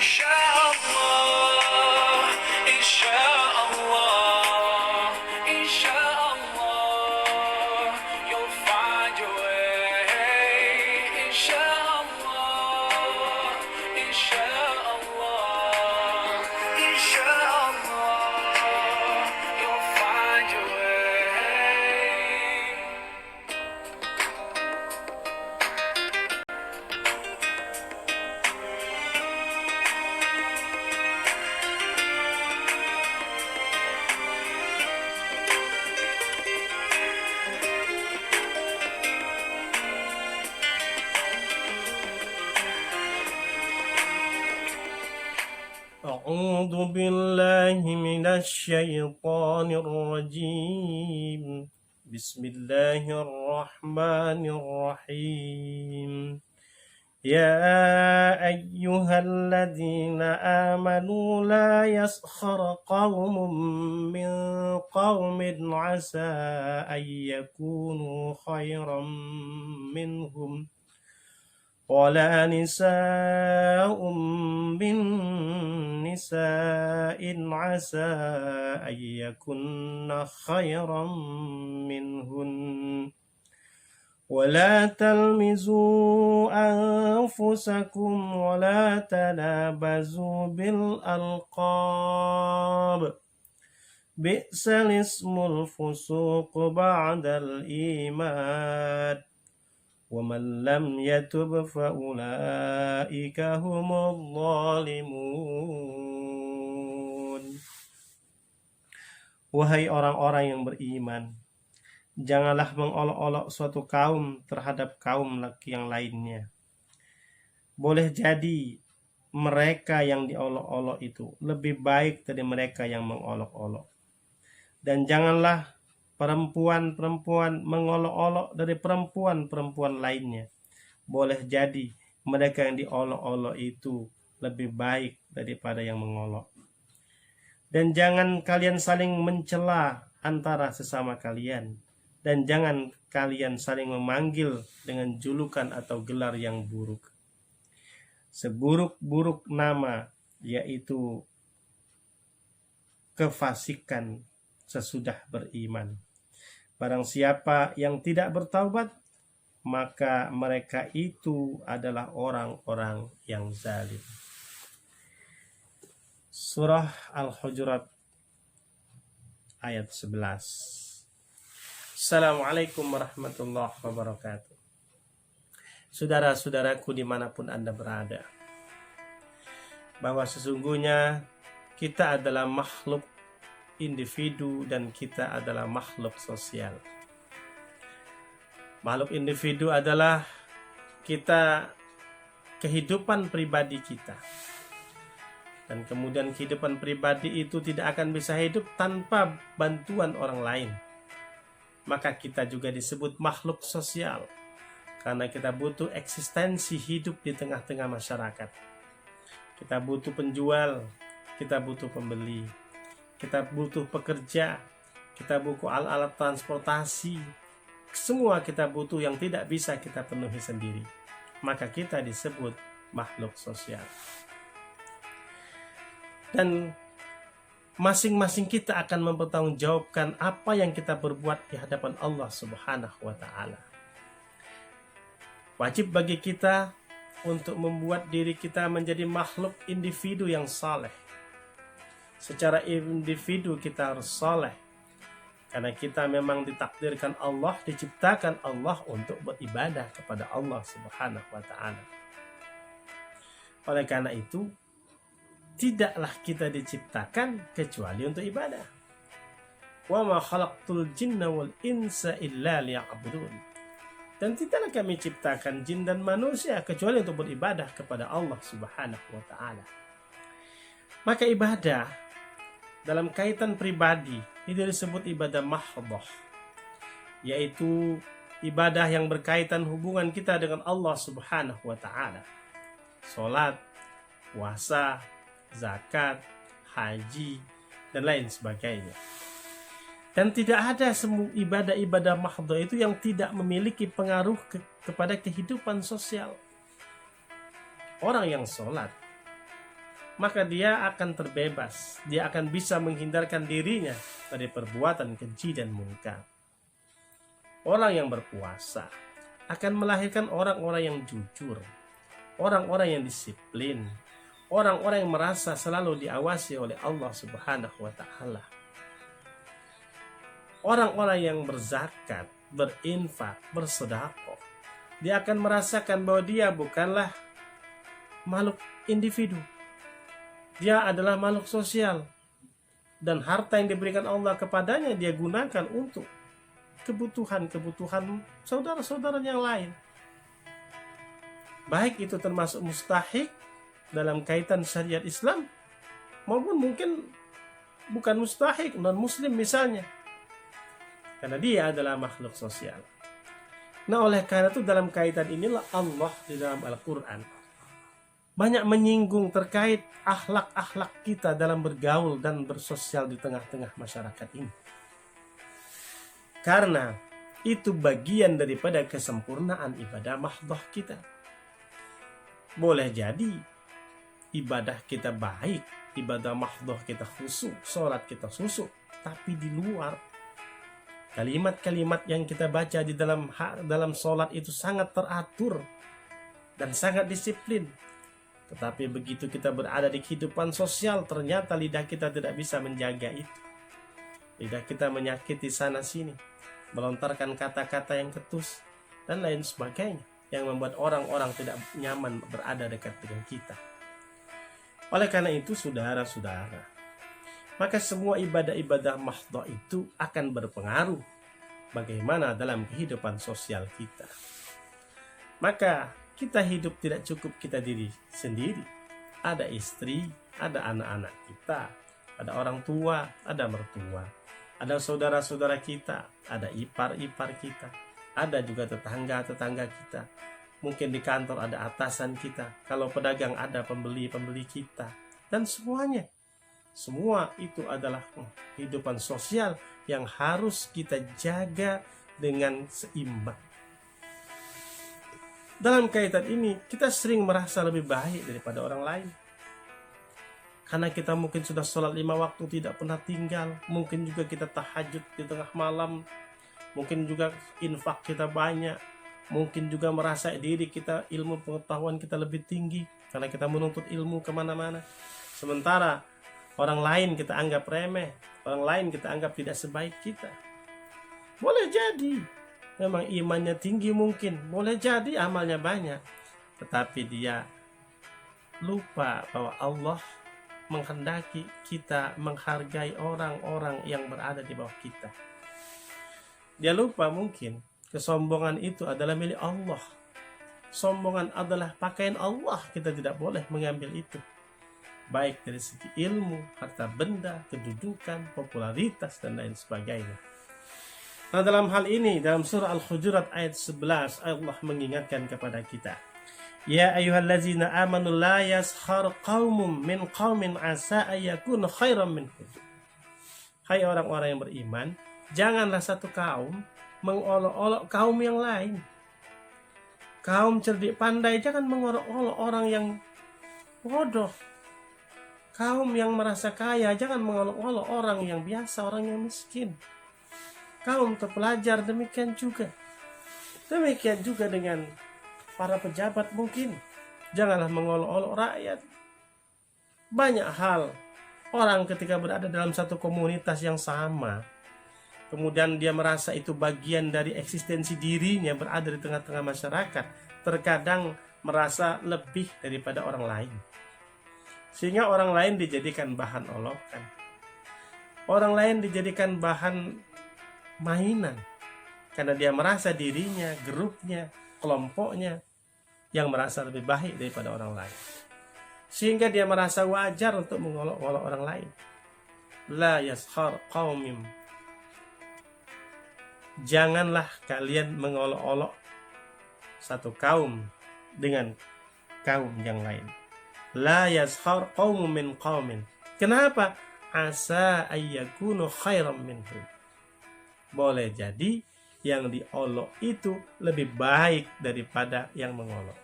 Insyaallah, insyaallah, insyaallah, you'll find your way. Insyaallah, insyaallah, insyaallah, you'll find your way. أعوذ بالله من الشيطان الرجيم. بسم الله الرحمن الرحيم. يا أيها الذين آمنوا لا يسخر قوم من قوم عسى أن يكونوا خيرا منهم ولا نساء من نساء عسى أن يكن خيرا منهن ولا تلمزوا أنفسكم ولا تنابزوا بالألقاب بئس الاسم الفسوق بعد الإيمان ومن لم يتب فأولئك هم الظالمون. Wahai orang-orang yang beriman, janganlah mengolok-olok suatu kaum terhadap kaum yang lainnya. Boleh jadi mereka yang diolok-olok itu lebih baik dari mereka yang mengolok-olok. Dan janganlah perempuan-perempuan mengolok-olok dari perempuan-perempuan lainnya. Boleh jadi mereka yang diolok-olok itu lebih baik daripada yang mengolok. Dan jangan kalian saling mencela antara sesama kalian. Dan jangan kalian saling memanggil dengan julukan atau gelar yang buruk. Seburuk-buruk nama yaitu kefasikan sesudah beriman. Barang siapa yang tidak bertaubat, maka mereka itu adalah orang-orang yang zalim. Surah Al-Hujurat ayat 11. Assalamualaikum warahmatullahi wabarakatuh. Saudara-saudaraku dimanapun Anda berada, bahwa sesungguhnya kita adalah makhluk individu dan kita adalah makhluk sosial. Makhluk individu adalah kita, kehidupan pribadi kita. Dan kemudian kehidupan pribadi itu tidak akan bisa hidup tanpa bantuan orang lain. Maka kita juga disebut makhluk sosial, karena kita butuh eksistensi hidup di tengah-tengah masyarakat. Kita butuh penjual, kita butuh pembeli, kita butuh pekerja, kita butuh alat-alat transportasi. Semua kita butuh yang tidak bisa kita penuhi sendiri. Maka kita disebut makhluk sosial. Dan masing-masing kita akan mempertanggungjawabkan apa yang kita berbuat di hadapan Allah Subhanahu wa Ta'ala. Wajib bagi kita untuk membuat diri kita menjadi makhluk individu yang saleh. Secara individu kita harus saleh, karena kita memang ditakdirkan Allah, diciptakan Allah untuk beribadah kepada Allah Subhanahu wa Ta'ala. Oleh karena itu, tidaklah kita diciptakan kecuali untuk ibadah. Wa ma khalaqtul jinna wal insa illa liya'budun. Dan tidaklah kami ciptakan jin dan manusia kecuali untuk beribadah kepada Allah Subhanahu wa Ta'ala. Maka ibadah dalam kaitan pribadi itu disebut ibadah mahdhah, yaitu ibadah yang berkaitan hubungan kita dengan Allah Subhanahu wa Ta'ala. Salat, puasa, zakat, haji, dan lain sebagainya. Dan tidak ada semua ibadah-ibadah mahdhah itu yang tidak memiliki pengaruh kepada kehidupan sosial. Orang yang sholat maka dia akan terbebas. Dia akan bisa menghindarkan dirinya dari perbuatan keji dan munkar. Orang yang berpuasa akan melahirkan orang-orang yang jujur, orang-orang yang disiplin, orang-orang yang merasa selalu diawasi oleh Allah Subhanahu wa Ta'ala. Orang-orang yang berzakat, berinfak, bersedekah, dia akan merasakan bahwa dia bukanlah makhluk individu. Dia adalah makhluk sosial. Dan harta yang diberikan Allah kepadanya dia gunakan untuk kebutuhan saudara-saudara yang lain. Baik itu termasuk mustahik dalam kaitan syariat Islam, maupun mungkin bukan mustahik, non-muslim misalnya. Karena dia adalah makhluk sosial. Nah, oleh karena itu dalam kaitan inilah Allah di dalam Al-Quran banyak menyinggung terkait akhlak-akhlak kita dalam bergaul dan bersosial di tengah-tengah masyarakat ini. Karena itu bagian daripada kesempurnaan ibadah mahdoh kita. Boleh jadi ibadah kita baik, ibadah mahdoh kita khusyuk, sholat kita khusyuk, tapi di luar kalimat-kalimat yang kita baca di dalam sholat itu sangat teratur dan sangat disiplin. Tetapi begitu kita berada di kehidupan sosial, ternyata lidah kita tidak bisa menjaga itu. Lidah kita menyakiti sana sini, melontarkan kata-kata yang ketus, dan lain sebagainya, yang membuat orang-orang tidak nyaman berada dekat dengan kita. Oleh karena itu, saudara-saudara, maka semua ibadah-ibadah mahdoh itu akan berpengaruh bagaimana dalam kehidupan sosial kita. Maka kita hidup tidak cukup kita diri sendiri. Ada istri, ada anak-anak kita, ada orang tua, ada mertua, ada saudara-saudara kita, ada ipar-ipar kita, ada juga tetangga-tetangga kita. Mungkin di kantor ada atasan kita, kalau pedagang ada pembeli-pembeli kita, dan semuanya. Semua itu adalah kehidupan sosial yang harus kita jaga dengan seimbang. Dalam kaitan ini, kita sering merasa lebih baik daripada orang lain. Karena kita mungkin sudah sholat 5 waktu tidak pernah tinggal. Mungkin juga kita tahajud di tengah malam. Mungkin juga infak kita banyak. Mungkin juga merasa diri kita, ilmu pengetahuan kita lebih tinggi. Karena kita menuntut ilmu kemana-mana. Sementara orang lain kita anggap remeh. Orang lain kita anggap tidak sebaik kita. Boleh jadi memang imannya tinggi mungkin, boleh jadi amalnya banyak, tetapi dia lupa bahwa Allah menghendaki kita menghargai orang-orang yang berada di bawah kita. Dia lupa mungkin kesombongan itu adalah milik Allah. Sombongan adalah pakaian Allah, kita tidak boleh mengambil itu. Baik dari segi ilmu, harta benda, kedudukan, popularitas, dan lain sebagainya. Nah, dalam hal ini, dalam surah Al-Hujurat ayat 11, Allah mengingatkan kepada kita. Ya ayyuhallazina amanu la yaskhar qaumun min qaumin asa ayyakunu khairan minhum. Hai orang-orang yang beriman, janganlah satu kaum mengolok-olok kaum yang lain. Kaum cerdik pandai jangan mengolok-olok orang yang bodoh. Kaum yang merasa kaya jangan mengolok-olok orang yang biasa, orang yang miskin. Kaum terpelajar demikian juga. Demikian juga dengan para pejabat mungkin. Janganlah mengolok-olok rakyat. Banyak hal orang ketika berada dalam satu komunitas yang sama, kemudian dia merasa itu bagian dari eksistensi dirinya berada di tengah-tengah masyarakat, terkadang merasa lebih daripada orang lain. Sehingga orang lain dijadikan bahan olokan. Orang lain dijadikan bahan mainan, karena dia merasa dirinya, grupnya, kelompoknya yang merasa lebih baik daripada orang lain, sehingga dia merasa wajar untuk mengolok-olok orang lain. La yaskhar qaumim, janganlah kalian mengolok-olok satu kaum dengan kaum yang lain. La yaskhar qaumun min qaumin. Kenapa? Asa ayyakunu khairan minhum. Boleh jadi yang diolok itu lebih baik daripada yang mengolok.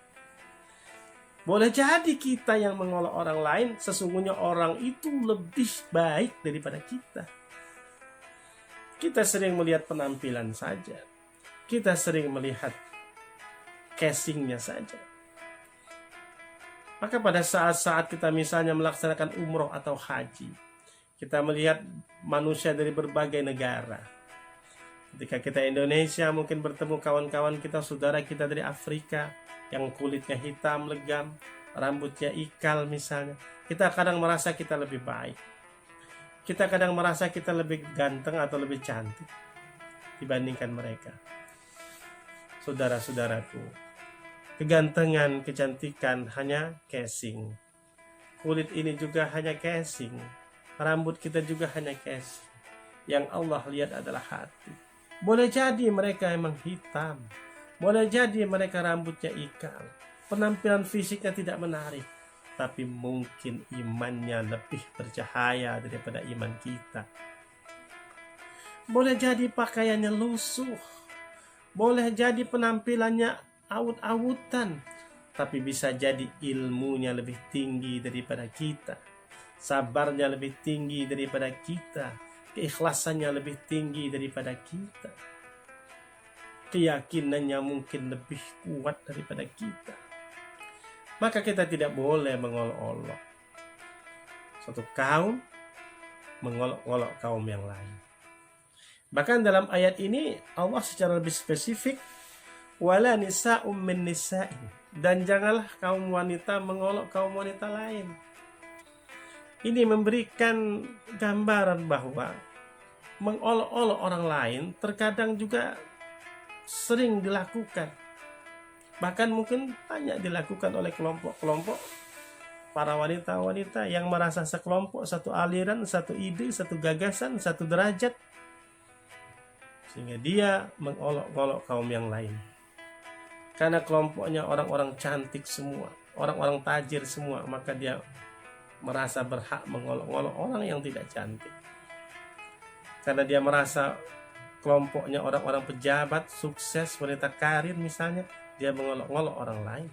Boleh jadi kita yang mengolok orang lain, sesungguhnya orang itu lebih baik daripada kita. Kita sering melihat penampilan saja. Kita sering melihat casingnya saja. Maka pada saat-saat kita misalnya melaksanakan umroh atau haji, kita melihat manusia dari berbagai negara. Ketika kita Indonesia mungkin bertemu kawan-kawan kita, saudara kita dari Afrika yang kulitnya hitam legam, rambutnya ikal misalnya, kita kadang merasa kita lebih baik. Kita kadang merasa kita lebih ganteng atau lebih cantik dibandingkan mereka. Saudara-saudaraku, kegantengan, kecantikan hanya casing. Kulit ini juga hanya casing. Rambut kita juga hanya casing. Yang Allah lihat adalah hati. Boleh jadi mereka emang hitam. Boleh jadi mereka rambutnya ikal. Penampilan fisiknya tidak menarik. Tapi mungkin imannya lebih bercahaya daripada iman kita. Boleh jadi pakaiannya lusuh. Boleh jadi penampilannya awut-awutan. Tapi bisa jadi ilmunya lebih tinggi daripada kita. Sabarnya lebih tinggi daripada kita. Keikhlasannya lebih tinggi daripada kita. Keyakinannya mungkin lebih kuat daripada kita. Maka kita tidak boleh mengolok-olok satu kaum, mengolok-olok kaum yang lain. Bahkan dalam ayat ini Allah secara lebih spesifik, wala nisa'um min nisa'in, dan janganlah kaum wanita mengolok kaum wanita lain. Ini memberikan gambaran bahwa mengolok-olok orang lain terkadang juga sering dilakukan. Bahkan mungkin banyak dilakukan oleh kelompok-kelompok para wanita-wanita yang merasa sekelompok, satu aliran, satu ide, satu gagasan, satu derajat, sehingga dia mengolok-olok kaum yang lain. Karena kelompoknya orang-orang cantik semua, orang-orang tajir semua, maka dia merasa berhak mengolok-olok orang yang tidak cantik. Karena dia merasa kelompoknya orang-orang pejabat, sukses, wanita karir misalnya, dia mengolok-olok orang lain.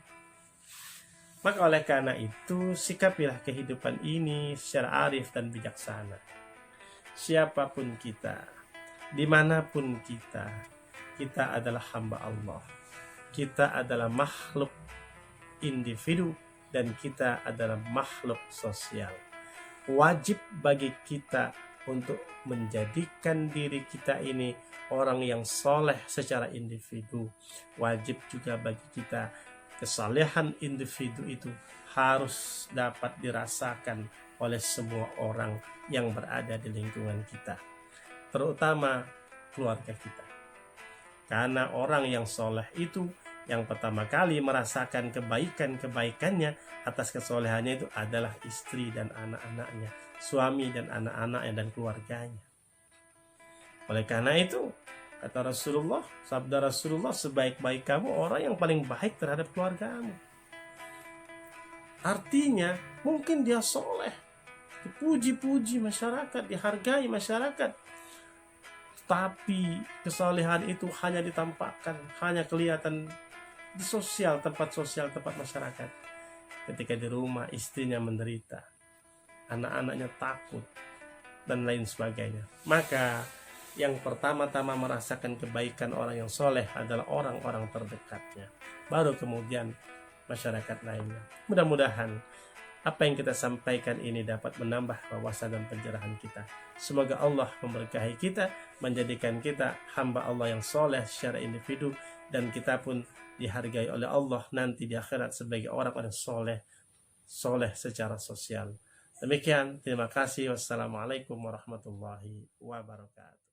Maka oleh karena itu, sikapilah kehidupan ini secara arif dan bijaksana. Siapapun kita, dimanapun kita adalah hamba Allah. Kita adalah makhluk individu dan kita adalah makhluk sosial. Wajib bagi kita untuk menjadikan diri kita ini orang yang soleh secara individu. Wajib juga bagi kita kesalehan individu itu harus dapat dirasakan oleh semua orang yang berada di lingkungan kita, terutama keluarga kita. Karena orang yang soleh itu yang pertama kali merasakan kebaikan-kebaikannya atas kesolehannya itu adalah istri dan anak-anaknya, suami dan anak-anaknya dan keluarganya. Oleh karena itu, kata Rasulullah, sabda Rasulullah, sebaik-baik kamu orang yang paling baik terhadap keluargamu. Artinya, mungkin dia soleh, dipuji-puji masyarakat, dihargai masyarakat, tapi kesolehan itu hanya ditampakkan, hanya kelihatan di tempat sosial, tempat masyarakat. Ketika di rumah istrinya menderita, anak-anaknya takut, dan lain sebagainya. Maka yang pertama-tama merasakan kebaikan orang yang soleh adalah orang-orang terdekatnya. Baru kemudian masyarakat lainnya. Mudah-mudahan apa yang kita sampaikan ini dapat menambah wawasan dan pencerahan kita. Semoga Allah memberkahi kita, menjadikan kita hamba Allah yang soleh secara individu, dan kita pun dihargai oleh Allah nanti di akhirat sebagai orang-orang soleh secara sosial. Demikian, terima kasih. Wassalamualaikum warahmatullahi wabarakatuh.